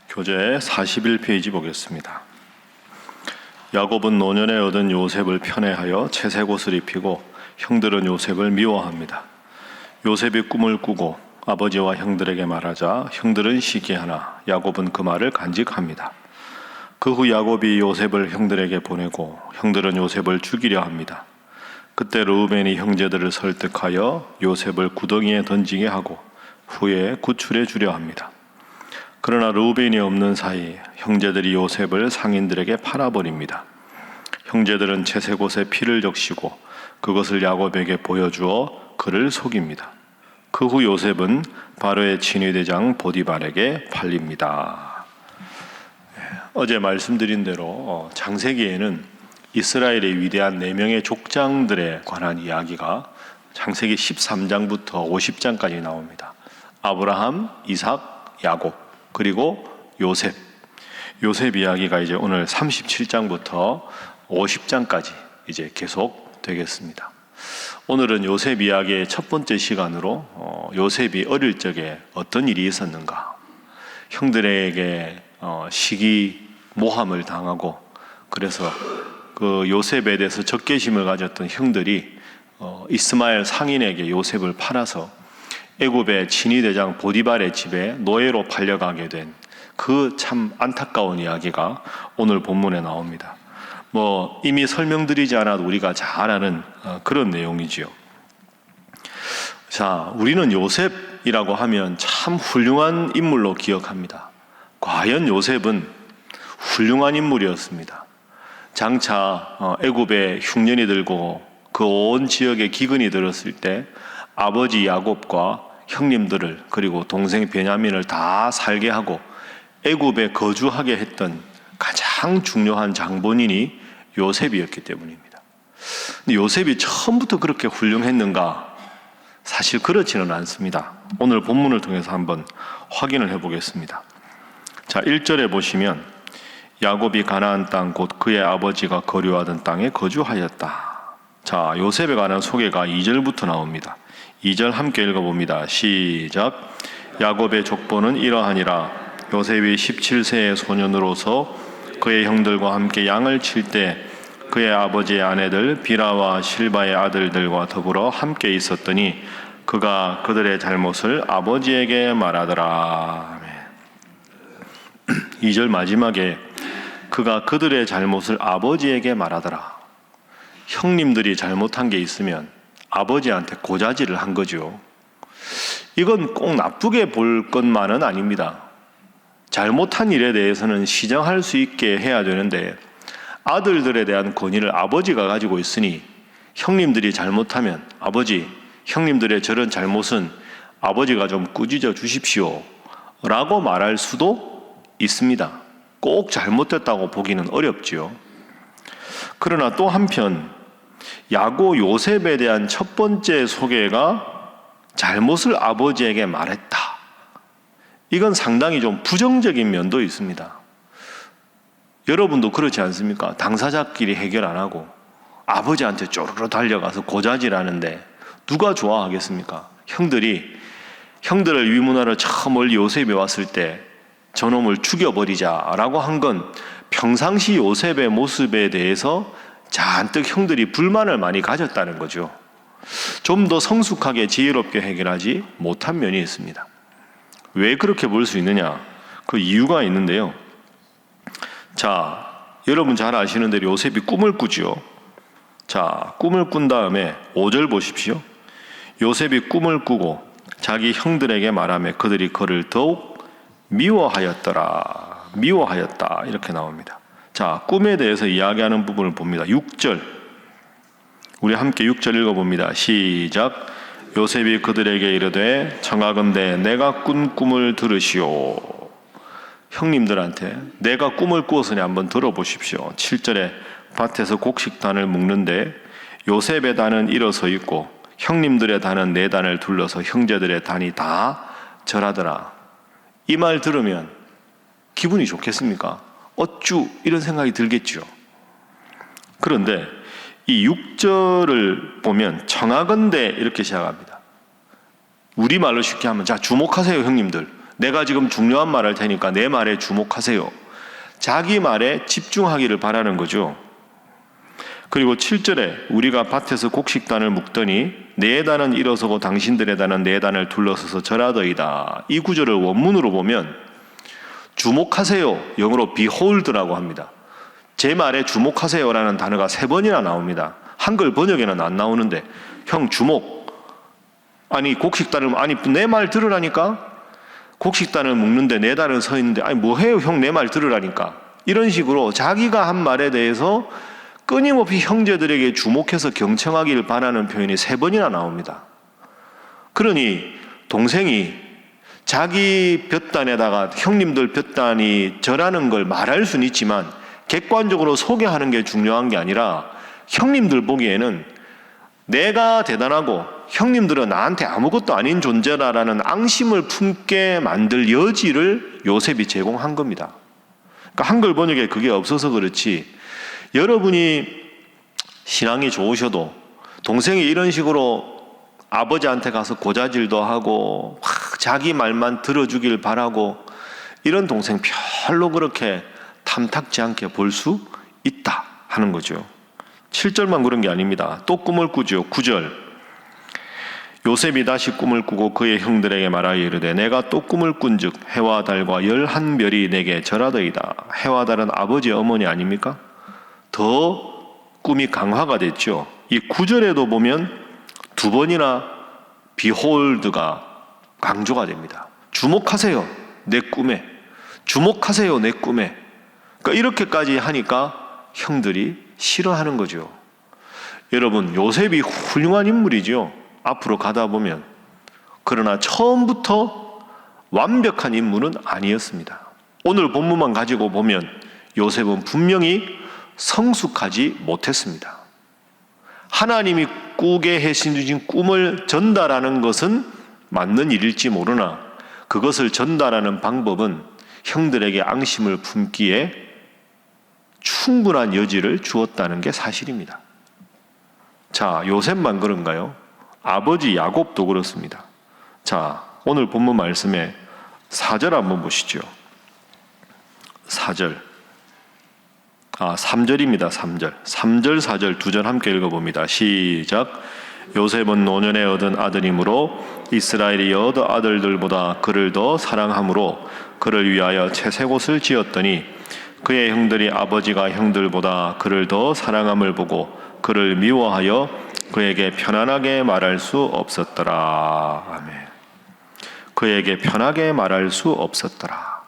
교재 41페이지 보겠습니다. 야곱은 노년에 얻은 요셉을 편애하여 채색 옷을 입히고 형들은 요셉을 미워합니다. 요셉이 꿈을 꾸고 아버지와 형들에게 말하자 형들은 시기하나 야곱은 그 말을 간직합니다. 그 후 야곱이 요셉을 형들에게 보내고 형들은 요셉을 죽이려 합니다. 그때 르우벤이 형제들을 설득하여 요셉을 구덩이에 던지게 하고 후에 구출해 주려 합니다. 그러나 르우벤이 없는 사이 형제들이 요셉을 상인들에게 팔아버립니다. 형제들은 채색 옷에 피를 적시고 그것을 야곱에게 보여주어 그를 속입니다. 그 후 요셉은 바로의 친위대장 보디발에게 팔립니다. 어제 말씀드린 대로 창세기에는 이스라엘의 위대한 4명의 족장들에 관한 이야기가 창세기 13장부터 50장까지 나옵니다. 아브라함, 이삭, 야곱, 그리고 요셉. 요셉 이야기가 이제 오늘 37장부터 50장까지 이제 계속 되겠습니다. 오늘은 요셉 이야기의 첫 번째 시간으로 요셉이 어릴 적에 어떤 일이 있었는가, 형들에게 시기 모함을 당하고 그래서 그 요셉에 대해서 적개심을 가졌던 형들이 이스마엘 상인에게 요셉을 팔아서 애굽의 친위대장 보디발의 집에 노예로 팔려가게 된 그 참 안타까운 이야기가 오늘 본문에 나옵니다. 이미 설명드리지 않아도 우리가 잘 아는 그런 내용이지요. 자, 우리는 요셉이라고 하면 참 훌륭한 인물로 기억합니다. 과연 요셉은 훌륭한 인물이었습니다. 장차 애굽의 흉년이 들고 그 온 지역에 기근이 들었을 때 아버지 야곱과 형님들을 그리고 동생 베냐민을 다 살게 하고 애굽에 거주하게 했던 가장 중요한 장본인이 요셉이었기 때문입니다. 근데 요셉이 처음부터 그렇게 훌륭했는가? 사실 그렇지는 않습니다. 오늘 본문을 통해서 한번 확인을 해보겠습니다. 자, 1절에 보시면 야곱이 가나안 땅 곧 그의 아버지가 거류하던 땅에 거주하였다. 자, 요셉에 관한 소개가 2절부터 나옵니다. 2절 함께 읽어봅니다. 시작. 야곱의 족보는 이러하니라. 요셉이 17세의 소년으로서 그의 형들과 함께 양을 칠 때 그의 아버지의 아내들 비라와 실바의 아들들과 더불어 함께 있었더니 그가 그들의 잘못을 아버지에게 말하더라. 2절 마지막에 그가 그들의 잘못을 아버지에게 말하더라. 형님들이 잘못한 게 있으면 아버지한테 고자질을 한 거죠. 이건 꼭 나쁘게 볼 것만은 아닙니다. 잘못한 일에 대해서는 시정할 수 있게 해야 되는데 아들들에 대한 권위를 아버지가 가지고 있으니 형님들이 잘못하면 아버지, 형님들의 저런 잘못은 아버지가 좀 꾸짖어 주십시오 라고 말할 수도 있습니다. 꼭 잘못됐다고 보기는 어렵지요. 그러나 또 한편 야곱 요셉에 대한 첫 번째 소개가 잘못을 아버지에게 말했다. 이건 상당히 좀 부정적인 면도 있습니다. 여러분도 그렇지 않습니까? 당사자끼리 해결 안 하고 아버지한테 쪼르르 달려가서 고자질하는데 누가 좋아하겠습니까? 형들을 위문하러 저 멀리 요셉이 왔을 때 저놈을 죽여버리자라고 한 건 평상시 요셉의 모습에 대해서 잔뜩 형들이 불만을 많이 가졌다는 거죠. 좀 더 성숙하게 지혜롭게 해결하지 못한 면이 있습니다. 왜 그렇게 볼 수 있느냐? 그 이유가 있는데요. 자, 여러분 잘 아시는 대로 요셉이 꿈을 꾸지요. 자, 꿈을 꾼 다음에 5절 보십시오. 요셉이 꿈을 꾸고 자기 형들에게 말하며 그들이 그를 더욱 미워하였다 이렇게 나옵니다. 자, 꿈에 대해서 이야기하는 부분을 봅니다. 6절 우리 함께 6절 읽어봅니다. 시작. 요셉이 그들에게 이르되 청하건대 내가 꾼 꿈을 들으시오. 형님들한테 내가 꿈을 꾸었으니 한번 들어보십시오. 7절에 밭에서 곡식단을 묶는데 요셉의 단은 일어서 있고 형님들의 단은 네 단을 둘러서 형제들의 단이 다 절하더라. 이 말 들으면 기분이 좋겠습니까? 어쭈 이런 생각이 들겠죠. 그런데 이 6절을 보면 청하건대 이렇게 시작합니다. 우리말로 쉽게 하면 자 주목하세요 형님들. 내가 지금 중요한 말 할 테니까 내 말에 주목하세요. 자기 말에 집중하기를 바라는 거죠. 그리고 7절에 우리가 밭에서 곡식단을 묶더니 네 단은 일어서고 당신들의 단은 네 단을 둘러서서 절하더이다. 이 구절을 원문으로 보면 주목하세요, 영어로 behold라고 합니다. 제 말에 주목하세요라는 단어가 3번이나 나옵니다. 한글 번역에는 안 나오는데, 형 주목, 아니 곡식단을, 아니 내 말 들으라니까? 곡식단을 묶는데 네 단은 서 있는데 아니 뭐해요 형, 내 말 들으라니까? 이런 식으로 자기가 한 말에 대해서 끊임없이 형제들에게 주목해서 경청하기를 바라는 표현이 3번이나 나옵니다. 그러니 동생이 자기 볕단에다가 형님들 볕단이 저라는 걸 말할 수는 있지만 객관적으로 소개하는 게 중요한 게 아니라 형님들 보기에는 내가 대단하고 형님들은 나한테 아무것도 아닌 존재라라는 앙심을 품게 만들 여지를 요셉이 제공한 겁니다. 그러니까 한글 번역에 그게 없어서 그렇지, 여러분이 신앙이 좋으셔도 동생이 이런 식으로 아버지한테 가서 고자질도 하고 자기 말만 들어주길 바라고 이런 동생 별로 그렇게 탐탁지 않게 볼 수 있다 하는 거죠. 7절만 그런 게 아닙니다. 또 꿈을 꾸죠. 9절 요셉이 다시 꿈을 꾸고 그의 형들에게 말하여 이르되 내가 또 꿈을 꾼즉 해와 달과 11별이 내게 절하더이다. 해와 달은 아버지 어머니 아닙니까? 더 꿈이 강화가 됐죠. 이 9절에도 보면 2번이나 behold가 강조가 됩니다. 주목하세요 내 꿈에, 주목하세요 내 꿈에. 그러니까 이렇게까지 하니까 형들이 싫어하는 거죠. 여러분, 요셉이 훌륭한 인물이죠, 앞으로 가다 보면. 그러나 처음부터 완벽한 인물은 아니었습니다. 오늘 본문만 가지고 보면 요셉은 분명히 성숙하지 못했습니다. 하나님이 꾸게 해주신 꿈을 전달하는 것은 맞는 일일지 모르나 그것을 전달하는 방법은 형들에게 앙심을 품기에 충분한 여지를 주었다는 게 사실입니다. 자, 요셉만 그런가요? 아버지 야곱도 그렇습니다. 자, 오늘 본문 말씀에 4절 한번 보시죠. 3절입니다. 3절, 4절 두 절 함께 읽어봅니다. 시작. 요셉은 노년에 얻은 아들이므로 이스라엘이 여러 아들들보다 그를 더 사랑함으로 그를 위하여 채색옷을 지었더니 그의 형들이 아버지가 형들보다 그를 더 사랑함을 보고 그를 미워하여 그에게 편안하게 말할 수 없었더라. 아멘. 그에게 편하게 말할 수 없었더라.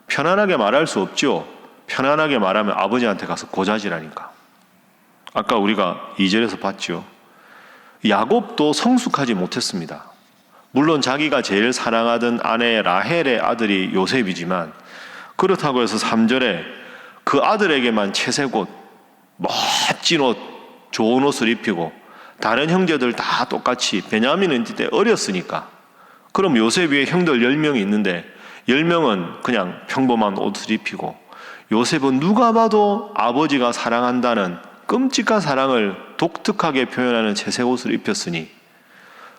편안하게 말할 수 없죠. 편안하게 말하면 아버지한테 가서 고자질하니까. 아까 우리가 2절에서 봤죠. 야곱도 성숙하지 못했습니다. 물론 자기가 제일 사랑하던 아내 라헬의 아들이 요셉이지만 그렇다고 해서 3절에 그 아들에게만 채색옷, 멋진 옷, 좋은 옷을 입히고 다른 형제들 다 똑같이, 베냐민은 이때 어렸으니까, 그럼 요셉 위에 형들 10명이 있는데 10명은 그냥 평범한 옷을 입히고 요셉은 누가 봐도 아버지가 사랑한다는 끔찍한 사랑을 독특하게 표현하는 채색옷을 입혔으니,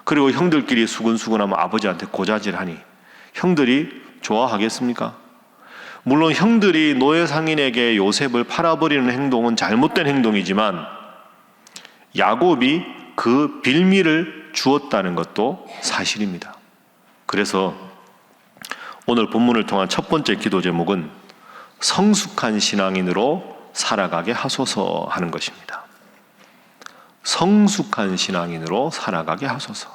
그리고 형들끼리 수근수근하면 아버지한테 고자질하니 형들이 좋아하겠습니까? 물론 형들이 노예 상인에게 요셉을 팔아버리는 행동은 잘못된 행동이지만 야곱이 그 빌미를 주었다는 것도 사실입니다. 그래서 오늘 본문을 통한 첫 번째 기도 제목은 성숙한 신앙인으로 살아가게 하소서 하는 것입니다. 성숙한 신앙인으로 살아가게 하소서.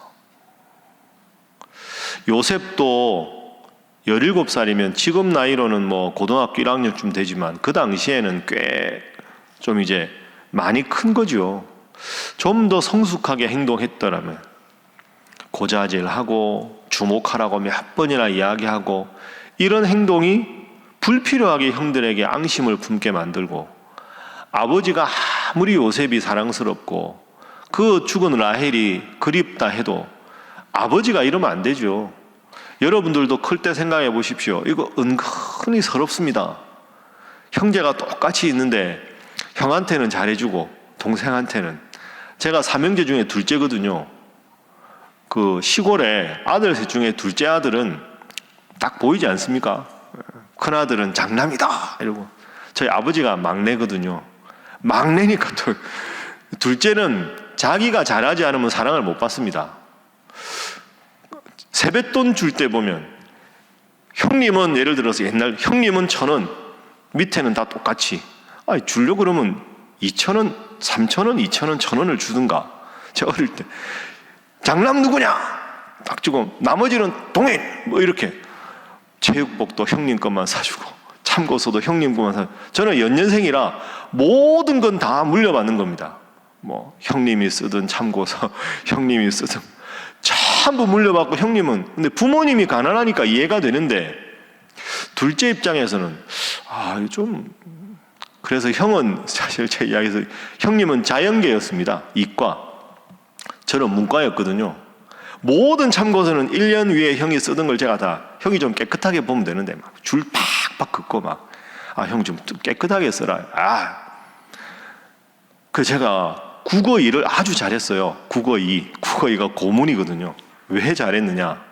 요셉도 17살이면 지금 나이로는 뭐 고등학교 1학년쯤 되지만 그 당시에는 꽤 좀 이제 많이 큰 거죠. 좀 더 성숙하게 행동했더라면 고자질하고 주목하라고 몇 번이나 이야기하고 이런 행동이 불필요하게 형들에게 앙심을 품게 만들고, 아버지가 아무리 요셉이 사랑스럽고 그 죽은 라헬이 그립다 해도 아버지가 이러면 안 되죠. 여러분들도 클 때 생각해 보십시오. 이거 은근히 서럽습니다. 형제가 똑같이 있는데 형한테는 잘해주고 동생한테는, 제가 삼형제 중에 둘째거든요. 그 시골에 아들 셋 중에 둘째 아들은 딱 보이지 않습니까? 큰아들은 장남이다 이러고. 저희 아버지가 막내거든요. 막내니까 또 둘째는 자기가 잘하지 않으면 사랑을 못 받습니다. 세뱃돈 줄 때 보면 형님은 예를 들어서 옛날 형님은 1,000원, 밑에는 다 똑같이 주려고 그러면 2,000원, 3,000원, 2,000원, 1,000원을 주든가. 제가 어릴 때 장남 누구냐 딱 주고 나머지는 동인 뭐 이렇게. 체육복도 형님 것만 사주고 참고서도 형님 것만 사주고. 저는 연년생이라 모든 건 다 물려받는 겁니다. 뭐 형님이 쓰든 참고서 형님이 쓰든 전부 물려받고. 형님은 근데 부모님이 가난하니까 이해가 되는데 둘째 입장에서는 좀 그래서 형은 사실 제 이야기에서 형님은 자연계였습니다. 이과. 저는 문과였거든요. 모든 참고서는 1년 위에 형이 쓰던 걸 제가 다 형이 좀 깨끗하게 보면 되는데 막 줄 팍팍 긋고 막 형 좀 깨끗하게 써라. 그 제가 국어 2를 아주 잘했어요. 국어 2가 고문이거든요. 왜 잘했느냐?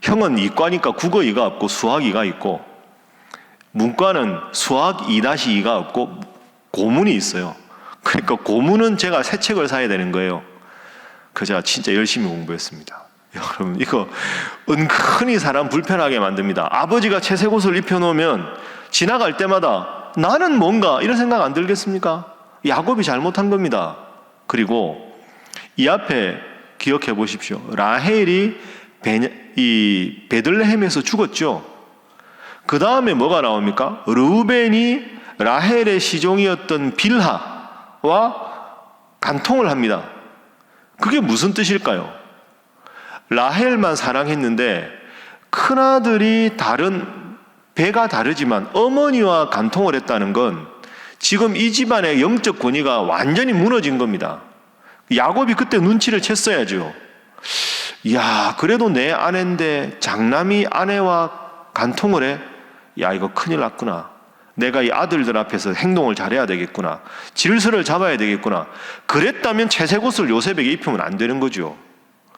형은 이과니까 국어 2가 없고 수학 2가 있고, 문과는 수학 2-2가 없고 고문이 있어요. 그러니까 고문은 제가 새 책을 사야 되는 거예요. 제가 진짜 열심히 공부했습니다. 여러분 이거 은근히 사람 불편하게 만듭니다. 아버지가 채색옷을 입혀놓으면 지나갈 때마다 나는 뭔가 이런 생각 안 들겠습니까? 야곱이 잘못한 겁니다. 그리고 이 앞에 기억해 보십시오. 라헬이 베들레헴에서 죽었죠. 그 다음에 뭐가 나옵니까? 르우벤이 라헬의 시종이었던 빌하와 간통을 합니다. 그게 무슨 뜻일까요? 라헬만 사랑했는데 큰아들이 배가 다르지만 어머니와 간통을 했다는 건 지금 이 집안의 영적 권위가 완전히 무너진 겁니다. 야곱이 그때 눈치를 챘어야죠. 그래도 내 아내인데 장남이 아내와 간통을 해? 이거 큰일 났구나. 내가 이 아들들 앞에서 행동을 잘해야 되겠구나. 질서를 잡아야 되겠구나. 그랬다면 채색옷을 요셉에게 입히면 안 되는 거죠.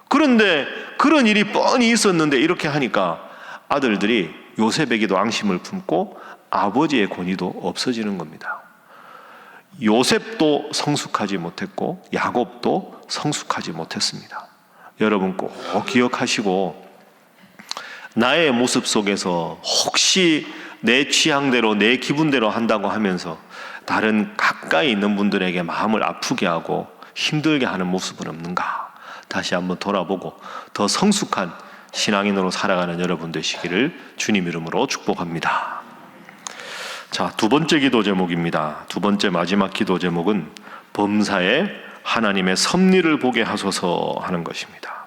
그런데 그런 일이 뻔히 있었는데 이렇게 하니까 아들들이 요셉에게도 앙심을 품고 아버지의 권위도 없어지는 겁니다. 요셉도 성숙하지 못했고 야곱도 성숙하지 못했습니다. 여러분 꼭 기억하시고, 나의 모습 속에서 혹시 내 취향대로 내 기분대로 한다고 하면서 다른 가까이 있는 분들에게 마음을 아프게 하고 힘들게 하는 모습은 없는가? 다시 한번 돌아보고 더 성숙한 신앙인으로 살아가는 여러분 되시기를 주님 이름으로 축복합니다. 자, 두 번째 기도 제목입니다. 두 번째 마지막 기도 제목은 범사에 하나님의 섭리를 보게 하소서 하는 것입니다.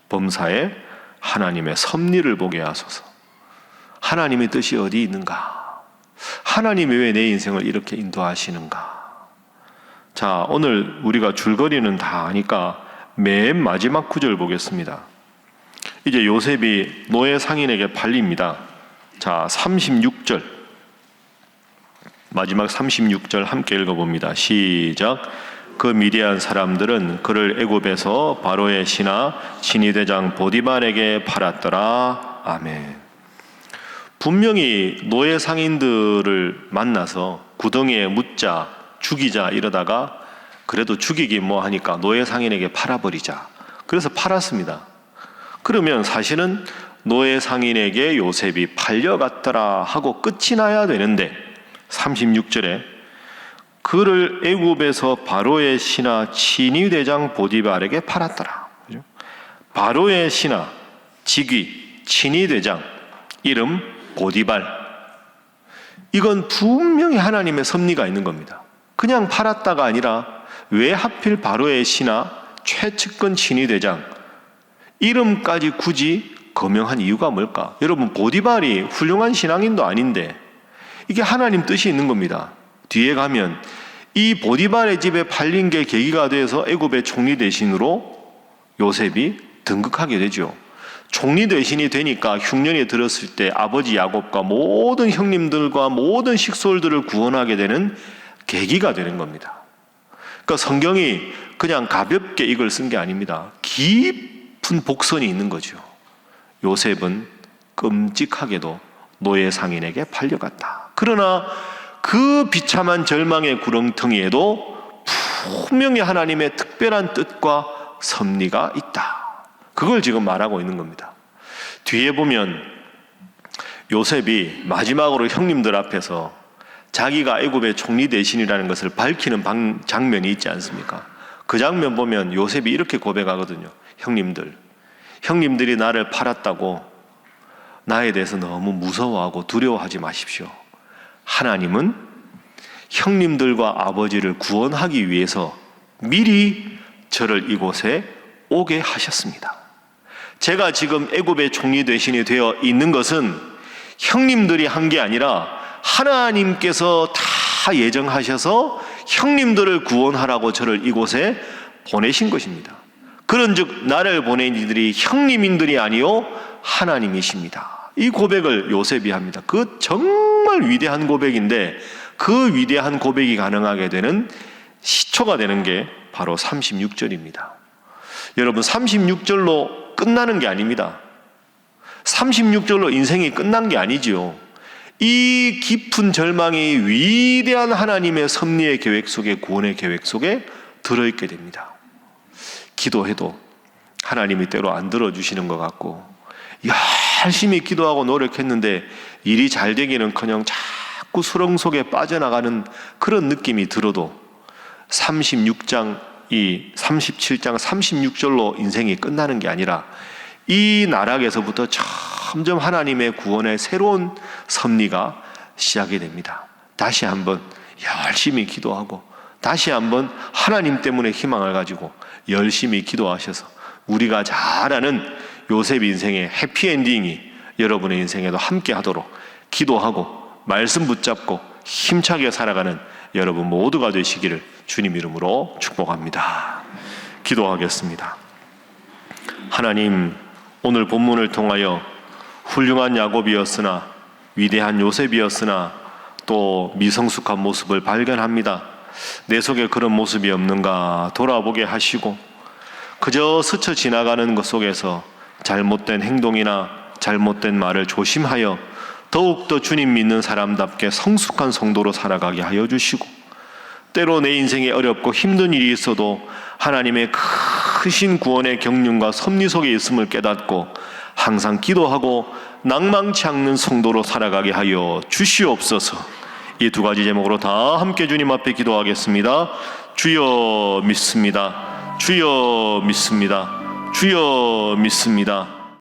범사에 하나님의 섭리를 보게 하소서. 하나님의 뜻이 어디 있는가? 하나님이 왜 내 인생을 이렇게 인도하시는가? 자, 오늘 우리가 줄거리는 다 아니까 맨 마지막 구절 보겠습니다. 이제 요셉이 노예 상인에게 팔립니다. 자, 36절. 마지막 36절 함께 읽어봅니다. 시작. 그 미디안 사람들은 그를 애굽에서 바로의 신하 진위대장 보디발에게 팔았더라. 아멘. 분명히 노예 상인들을 만나서 구덩이에 묻자, 죽이자 이러다가 그래도 죽이기 뭐 하니까 노예 상인에게 팔아버리자. 그래서 팔았습니다. 그러면 사실은 노예 상인에게 요셉이 팔려갔더라 하고 끝이 나야 되는데 36절에 그를 애굽에서 바로의 신하 친위대장 보디발에게 팔았더라. 바로의 신하, 직위, 친위대장, 이름 보디발. 이건 분명히 하나님의 섭리가 있는 겁니다. 그냥 팔았다가 아니라 왜 하필 바로의 신하 최측근 친위대장 이름까지 굳이 거명한 이유가 뭘까? 여러분, 보디발이 훌륭한 신앙인도 아닌데 이게 하나님 뜻이 있는 겁니다. 뒤에 가면 이 보디발의 집에 팔린 게 계기가 돼서 애굽의 총리 대신으로 요셉이 등극하게 되죠. 총리 대신이 되니까 흉년이 들었을 때 아버지 야곱과 모든 형님들과 모든 식솔들을 구원하게 되는 계기가 되는 겁니다. 그러니까 성경이 그냥 가볍게 이걸 쓴 게 아닙니다. 깊은 복선이 있는 거죠. 요셉은 끔찍하게도 노예 상인에게 팔려갔다. 그러나 그 비참한 절망의 구렁텅이에도 분명히 하나님의 특별한 뜻과 섭리가 있다. 그걸 지금 말하고 있는 겁니다. 뒤에 보면 요셉이 마지막으로 형님들 앞에서 자기가 애굽의 총리 대신이라는 것을 밝히는 장면이 있지 않습니까? 그 장면 보면 요셉이 이렇게 고백하거든요. 형님들이 나를 팔았다고 나에 대해서 너무 무서워하고 두려워하지 마십시오. 하나님은 형님들과 아버지를 구원하기 위해서 미리 저를 이곳에 오게 하셨습니다. 제가 지금 애굽의 총리 대신이 되어 있는 것은 형님들이 한 게 아니라 하나님께서 다 예정하셔서 형님들을 구원하라고 저를 이곳에 보내신 것입니다. 그런즉 나를 보낸 이들이 형님인들이 아니요 하나님이십니다. 이 고백을 요셉이 합니다. 그 정말 위대한 고백인데 그 위대한 고백이 가능하게 되는 시초가 되는 게 바로 36절입니다. 여러분, 36절로 끝나는 게 아닙니다. 36절로 인생이 끝난 게 아니지요. 이 깊은 절망이 위대한 하나님의 섭리의 계획 속에, 구원의 계획 속에 들어있게 됩니다. 기도해도 하나님이 때로 안 들어주시는 것 같고, 열심히 기도하고 노력했는데 일이 잘 되기는커녕 자꾸 수렁 속에 빠져나가는 그런 느낌이 들어도 37장 36절로 인생이 끝나는 게 아니라 이 나락에서부터 점점 하나님의 구원의 새로운 섭리가 시작이 됩니다. 다시 한번 열심히 기도하고 다시 한번 하나님 때문에 희망을 가지고 열심히 기도하셔서 우리가 잘 아는 요셉 인생의 해피엔딩이 여러분의 인생에도 함께 하도록 기도하고 말씀 붙잡고 힘차게 살아가는 여러분 모두가 되시기를 주님 이름으로 축복합니다. 기도하겠습니다. 하나님, 오늘 본문을 통하여 훌륭한 야곱이었으나 위대한 요셉이었으나 또 미성숙한 모습을 발견합니다. 내 속에 그런 모습이 없는가 돌아보게 하시고 그저 스쳐 지나가는 것 속에서 잘못된 행동이나 잘못된 말을 조심하여 더욱더 주님 믿는 사람답게 성숙한 성도로 살아가게 하여 주시고, 때로 내 인생에 어렵고 힘든 일이 있어도 하나님의 크신 구원의 경륜과 섭리 속에 있음을 깨닫고 항상 기도하고 낭망치 않는 성도로 살아가게 하여 주시옵소서. 이 두 가지 제목으로 다 함께 주님 앞에 기도하겠습니다. 주여 믿습니다. 주여 믿습니다. 주여 믿습니다.